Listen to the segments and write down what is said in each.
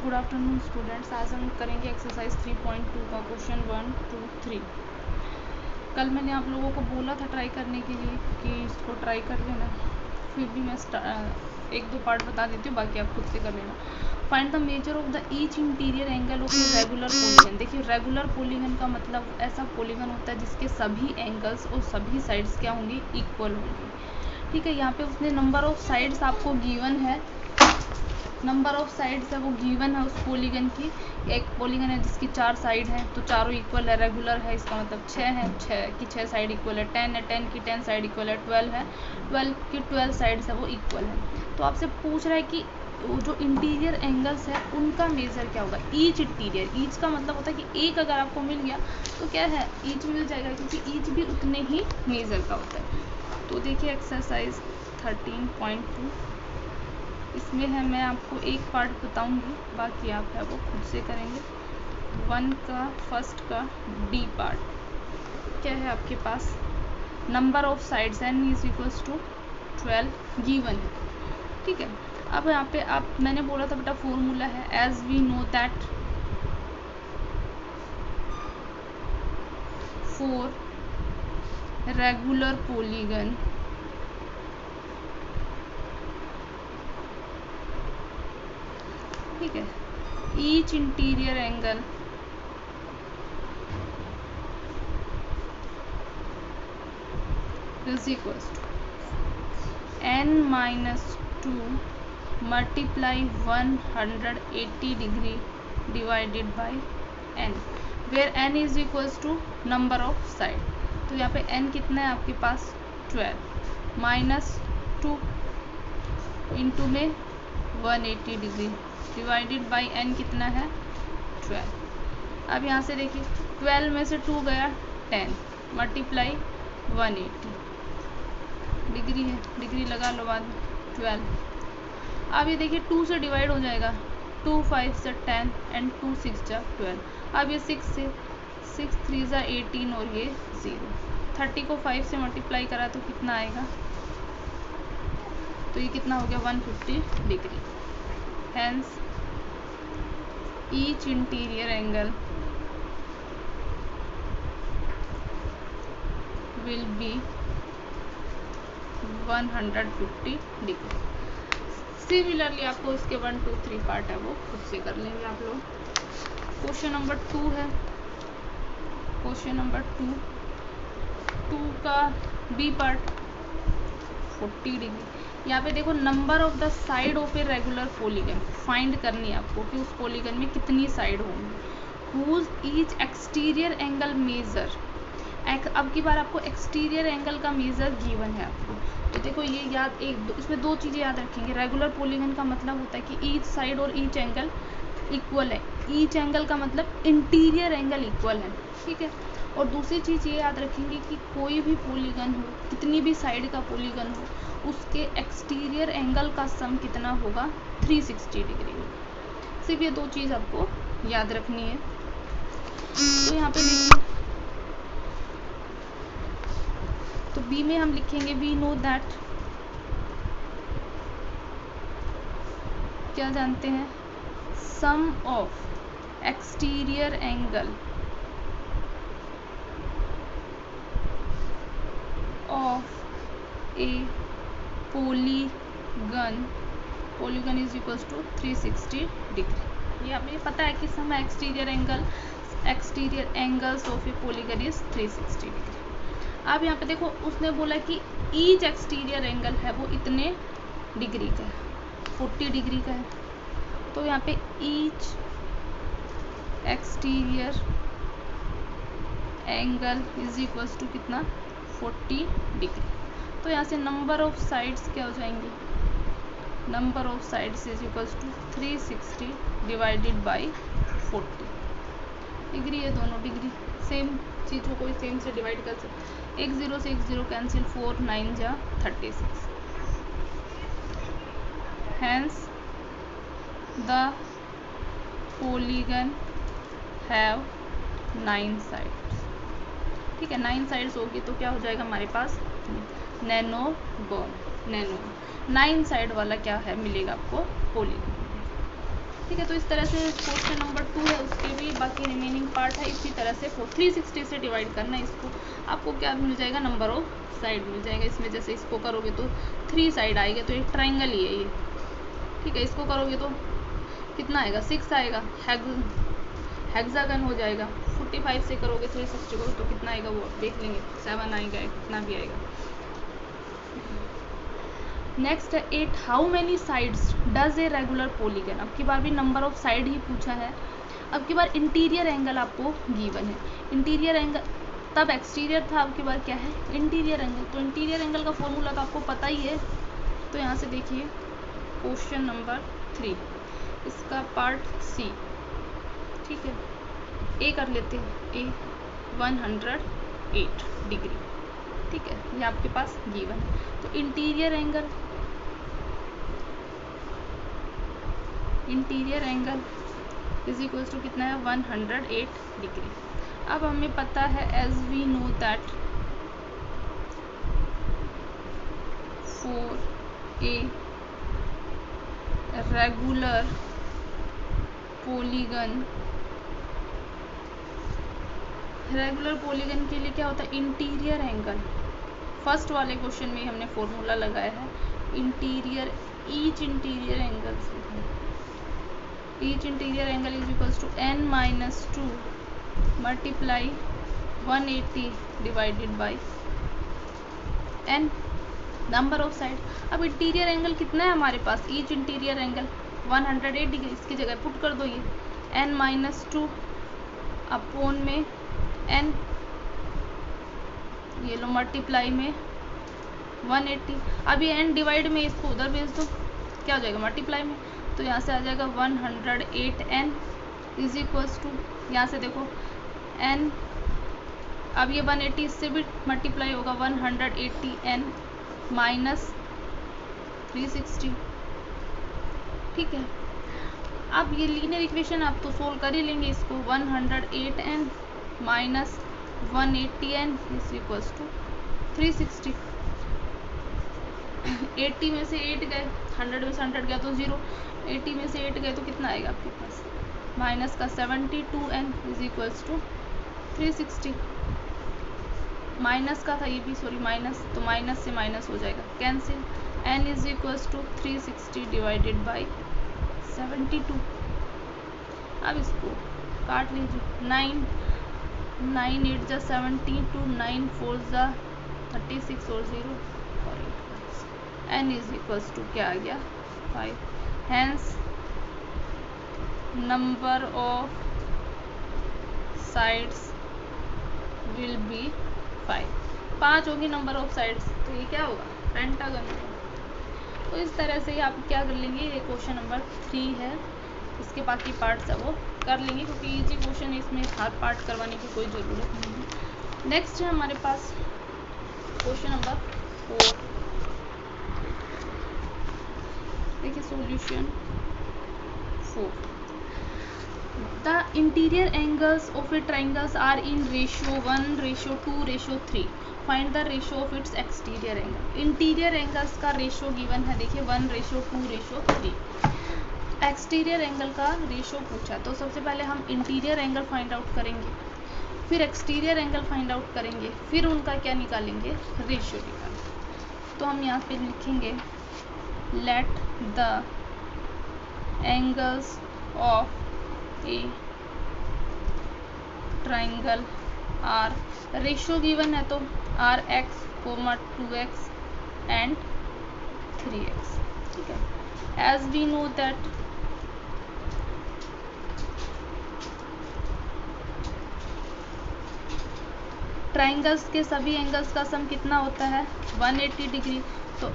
Good afternoon students. आज हम करेंगे एक्सरसाइज 3.2 का क्वेश्चन 1, 2, 3। कल मैंने आप लोगों को बोला था ट्राई करने के लिए कि इसको ट्राई कर लेना, फिर भी मैं एक दो पार्ट बता देती हूँ, बाकी आप खुद से कर लेना। Find the measure of the each interior angle of A regular polygon. देखिए, रेगुलर पॉलीगन का मतलब ऐसा पॉलीगन होता है जिसके सभी एंगल्स और सभी साइड्स क्या होंगी, इक्वल होंगी। ठीक है, यहाँ पे उसने नंबर ऑफ साइड्स आपको गिवन है, नंबर ऑफ साइड्स है वो गिवन है उस पॉलीगन की। एक पॉलीगन है जिसकी 4 साइड हैं, तो चारों इक्वल है, रेगुलर है, इसका मतलब 6 है, 6 की 6 साइड इक्वल है। 10 है, 10 की 10 साइड इक्वल है। 12 है, 12 की 12 साइड्स है वो इक्वल है। तो आपसे पूछ रहा है कि वो जो इंटीरियर एंगल्स है उनका मेजर क्या होगा। ईच इंटीरियर, ईच का मतलब होता है कि एक अगर आपको मिल गया तो क्या है, ईच मिल जाएगा, क्योंकि ईच भी उतने ही मेजर का होता है। तो देखिए एक्सरसाइज 13.2 इसमें है, मैं आपको एक पार्ट बताऊंगी, बाकी आप है वो खुद से करेंगे। 1 का फर्स्ट का डी पार्ट क्या है आपके पास, number of sides n is equals to 12 given है। ठीक है, अब यहाँ पे आप, मैंने बोला था बेटा फॉर्मूला है, as we know that for regular polygon ठीक है, each interior angle is equals to n minus 2 multiply 180 degree divided by n, where n is equals to number of side। तो यहाँ पे n कितना है आपके पास 12 माइनस 2 इंटू में 180 degree divided by n कितना है 12। अब यहाँ से देखिए 12 में से 2 गया 10 मल्टीप्लाई 180 डिग्री है, डिग्री लगा लो बाद में 12। अब ये देखिए 2 से डिवाइड हो जाएगा, 2 5 से 10 एंड 2 6 जा 12। अब ये 6 से 6 3 जा 18 और ये 0। 30 को 5 से मल्टीप्लाई करा तो कितना आएगा, तो ये कितना हो गया 150 degree. Hence each interior angle will be 150 degree. Similarly आपको इसके 1 2 3 पार्ट है वो खुद से कर लेंगे आप लोग। क्वेश्चन नंबर 2 है, क्वेश्चन नंबर 2 का बी पार्ट 40 डिग्री। यहाँ पे देखो number of the side of A regular polygon find करनी है आपको कि उस पॉलीगन में कितनी साइड होंगी। Whose each exterior angle measure, अब की बार आपको एक्सटीरियर एंगल का मेजर गिवन है आपको। तो देखो ये याद, इसमें दो चीज़ें याद रखेंगे। रेगुलर पॉलीगन का मतलब होता है कि ईच साइड और ईच एंगल इक्वल है। ईच एंगल का मतलब इंटीरियर एंगल इक्वल है। ठीक है, और दूसरी चीज़ ये याद रखेंगे कि कोई भी पॉलीगन हो, कितनी भी साइड का पॉलीगन हो, उसके एक्सटीरियर एंगल का सम कितना होगा 360 डिग्री होगा। सिर्फ ये दो चीज़ आपको याद रखनी है। तो यहाँ पे देखिए, तो बी में हम लिखेंगे वी नो दैट, क्या जानते हैं, sum of exterior angle of a polygon, polygon is equals to 360 degree. ये हमें पता है कि sum exterior angles of a polygon is 360 degree. अब यहाँ पे देखो उसने बोला कि ईच एक्सटीरियर एंगल है वो इतने डिग्री का है, 40 डिग्री का है। तो यहाँ पे each exterior angle is equals to कितना 40 डिग्री। तो यहाँ से नंबर ऑफ साइड्स क्या हो जाएंगे, number of sides is equals to 360 divided by 40 degree है। दोनों डिग्री सेम चीज़ों को सेम से डिवाइड कर सकते। एक 0 से एक 0 कैंसिल, 4 9 जा 36। Hence the polygon have 9 sides. ठीक है, 9 साइड्स होगी तो क्या हो जाएगा हमारे पास नैनो 9 साइड वाला क्या है मिलेगा आपको पॉलीगन। ठीक है। तो इस तरह से क्वेश्चन नंबर 2 है, उसके भी बाकी रिमेनिंग पार्ट है इसी तरह से 360 से डिवाइड करना है इसको। आपको क्या मिल जाएगा, नंबर ऑफ साइड मिल जाएगा इसमें। जैसे इसको करोगे तो 3 साइड आएगा, तो एक ट्राइंगल ही है ये, ठीक है। इसको करोगे तो कितना आएगा, 6 आएगा, हेक्सागन हो जाएगा। 45 से करोगे 360 करो तो कितना आएगा वो देख लेंगे, 7 आएगा, कितना भी आएगा। नेक्स्ट है 8, how many sides does a regular polygon. अब की बार भी नंबर ऑफ साइड ही पूछा है। अब की बार इंटीरियर एंगल आपको गिवन है, इंटीरियर एंगल, तब एक्सटीरियर था, अब की बार क्या है, इंटीरियर एंगल। तो इंटीरियर एंगल का फॉर्मूला तो आपको पता ही है। तो यहाँ से देखिए क्वेश्चन नंबर 3, इसका पार्ट सी, ठीक है। ए कर लेते हैं, ए 108 डिग्री, ठीक है, ये आपके पास गिवन है। तो interior angle is equals to कितना है, 108 डिग्री। अब हमें पता है, as we know that for a regular polygon के लिए क्या होता है, इंटीरियर एंगल। फर्स्ट वाले क्वेश्चन में हमने फॉर्मूला लगाया है, each interior angle is equals to n-2 multiply 180 divided by n, number of side. अब इंटीरियर एंगल कितना है हमारे पास, ईच इंटीरियर एंगल 108 डिग्री, इसकी जगह पुट कर दो ये n-2 अपॉन में n, ये लो मल्टीप्लाई में 180। अब ये n डिवाइड में इसको उधर भेज दो, क्या हो जाएगा, मल्टीप्लाई में। तो यहाँ से आ जाएगा 108n इज इक्वल्स टू, यहाँ से देखो n, अब ये 180 इससे भी मल्टीप्लाई होगा, 180n माइनस 360, ठीक है। अब ये लीनियर इक्वेशन आप तो सोल्व कर ही लेंगे इसको, 108n minus 180n is equals to 360। 80 में से 8 गए, 100 में से 100 गया तो 0, 80 में से 8 गए तो कितना आएगा आपके पास, माइनस का 72n is equals to 360। Minus का था ये भी, सॉरी माइनस, तो माइनस से माइनस हो जाएगा, cancel, n is equals to 360 divided by 72। अब इसको काट लीजिए, 9 8 जा 72, 9 4 जा 36 और 0 और 8, n इज इक्वल्स टू क्या आ गया, 5। Hence number of sides will be 5 होगी नंबर ऑफ साइड्स, तो ये क्या होगा, पेंटागन होगा। तो इस तरह से ही आप क्या कर लेंगे, ये क्वेश्चन नंबर 3 है, इसके बाकी पार्ट्स है वो कर लेंगे, क्योंकि इजी क्वेश्चन है, इसमें हर पार्ट करवाने की कोई ज़रूरत नहीं है। नेक्स्ट है हमारे पास क्वेश्चन नंबर 4, देखिए solution 4। The interior angles of a triangles are in ratio 1, ratio 2, ratio 3. Find the ratio of its exterior angle. Interior angles का ratio given है, देखिए 1, ratio 2, ratio 3. एक्सटीरियर एंगल का रेशो पूछा, तो सबसे पहले हम इंटीरियर एंगल फाइंड आउट करेंगे, फिर एक्सटीरियर एंगल फाइंड आउट करेंगे, फिर उनका क्या निकालेंगे, रेशो निकालेंगे। तो हम यहाँ पे लिखेंगे, let the angles of a triangle are, ratio given है तो are x, 2x and 3x, ठीक है। As we know that triangles के सभी एंगल्स का सम कितना होता है, 180 डिग्री। तो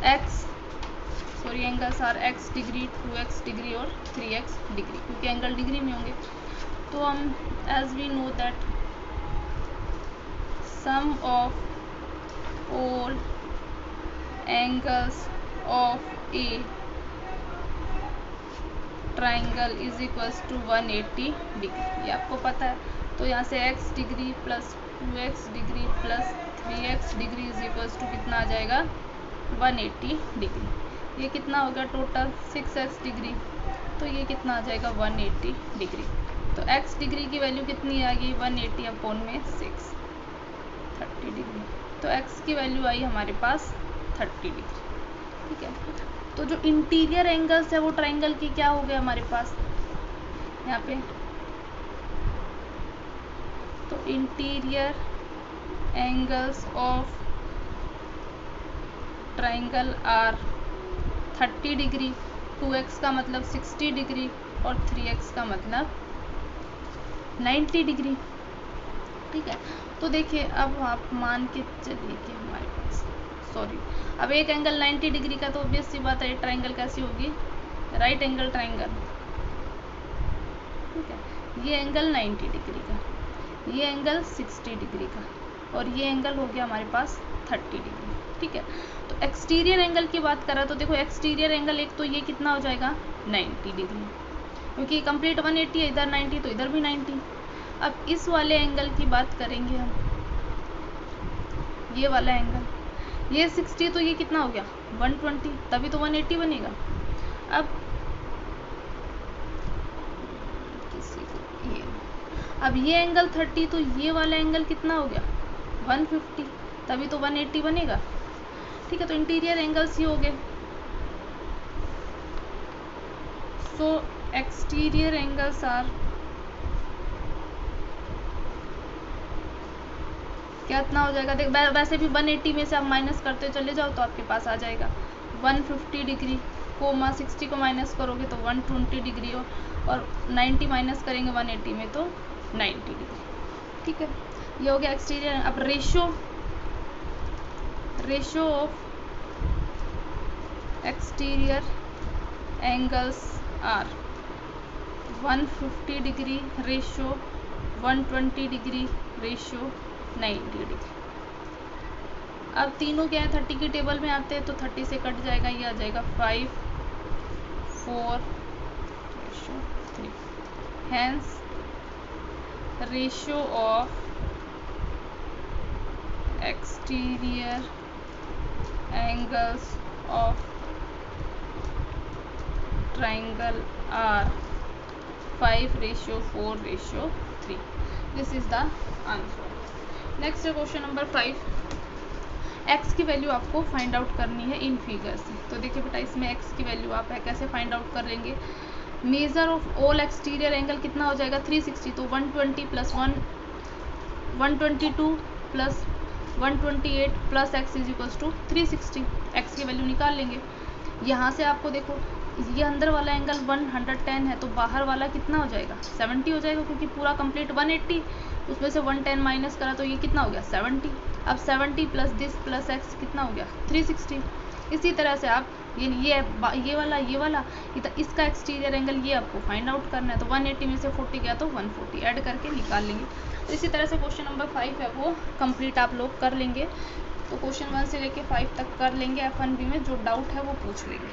angles are x degree, 2x degree और 3x डिग्री, क्योंकि एंगल डिग्री में होंगे। तो हम as we know that sum of all angles of a triangle is equals to 180 degree, ये आपको पता है। तो यहाँ से x degree plus 2x degree plus 3x degree is equals to कितना आ जाएगा, 180 डिग्री। ये कितना होगा टोटल, 6x डिग्री तो ये कितना आ जाएगा 180 डिग्री। तो x डिग्री की वैल्यू कितनी आ गई 180 अपॉन में 6 30 डिग्री। तो x की वैल्यू आई हमारे पास 30 डिग्री। ठीक है, तो जो इंटीरियर एंगल्स है वो ट्राइंगल की क्या हो गया हमारे पास यहाँ पे, तो interior angles of triangle are 30 degree, 2x का मतलब 60 डिग्री और 3x का मतलब 90 डिग्री। ठीक है, तो देखिए अब आप मान के चलिए कि हमारे पास अब एक एंगल 90 डिग्री का, तो ऑब्वियस सी बात है ट्राइंगल कैसी होगी, राइट एंगल ट्राइंगल। ठीक है, ये एंगल 90 डिग्री का, ये एंगल 60 डिग्री का और ये एंगल हो गया हमारे पास 30 डिग्री। ठीक है, तो एक्सटीरियर एंगल की बात करें तो देखो एक्सटीरियर एंगल एक तो ये कितना हो जाएगा 90 डिग्री, क्योंकि कंप्लीट 180 है, इधर 90 तो इधर भी 90। अब इस वाले एंगल की बात करेंगे हम, ये वाला एंगल, ये 60 तो ये कितना हो गया 120, तभी तो 180 बनेगा। अब ये एंगल 30 तो ये वाला एंगल कितना हो गया 150, तभी तो 180 बनेगा। ठीक है, तो इंटीरियर एंगल्स ये हो गए। सो एक्सटीरियर एंगल्स आर कितना हो जाएगा, देख वैसे भी 180 में से आप माइनस करते चले जाओ तो आपके पास आ जाएगा 150 डिग्री, कोमा 60 को माइनस करोगे तो 120 डिग्री और 90 माइनस करेंगे 180 में तो 90 डिग्री। ठीक है, ये हो गया एक्सटीरियर। अब ratio of exterior angles are 150 degree ratio 120 degree ratio 90 degree. अब तीनों क्या है 30 की टेबल में आते हैं तो 30 से कट जाएगा, ये आ जाएगा 5 4 ratio 3। Hence ratio of exterior angles of triangle are 5:4:3। This is the answer. Next question number 5, x की वैल्यू आपको फाइंड आउट करनी है इन फिगर से। तो देखिए बेटा इसमें x की वैल्यू आप है कैसे फाइंड आउट कर लेंगे, measure of all exterior angle कितना हो जाएगा 360, तो 120 plus 122 plus 128 plus x is equals to 360। x की वैल्यू निकाल लेंगे। यहाँ से आपको देखो ये अंदर वाला एंगल 110 है तो बाहर वाला कितना हो जाएगा 70 हो जाएगा, क्योंकि पूरा कंप्लीट 180 उसमें से 110 माइनस करा तो ये कितना हो गया 70। अब 70 प्लस दिस प्लस x कितना हो गया 360। इसी तरह से आप ये वाला इसका एक्सटीरियर एंगल ये आपको फाइंड आउट करना है, तो 180 में से 40 गया तो 140 ऐड करके निकाल लेंगे। तो इसी तरह से क्वेश्चन नंबर 5 है वो कंप्लीट आप लोग कर लेंगे। तो क्वेश्चन 1 से लेके 5 तक कर लेंगे, F1B में जो डाउट है वो पूछ लेंगे।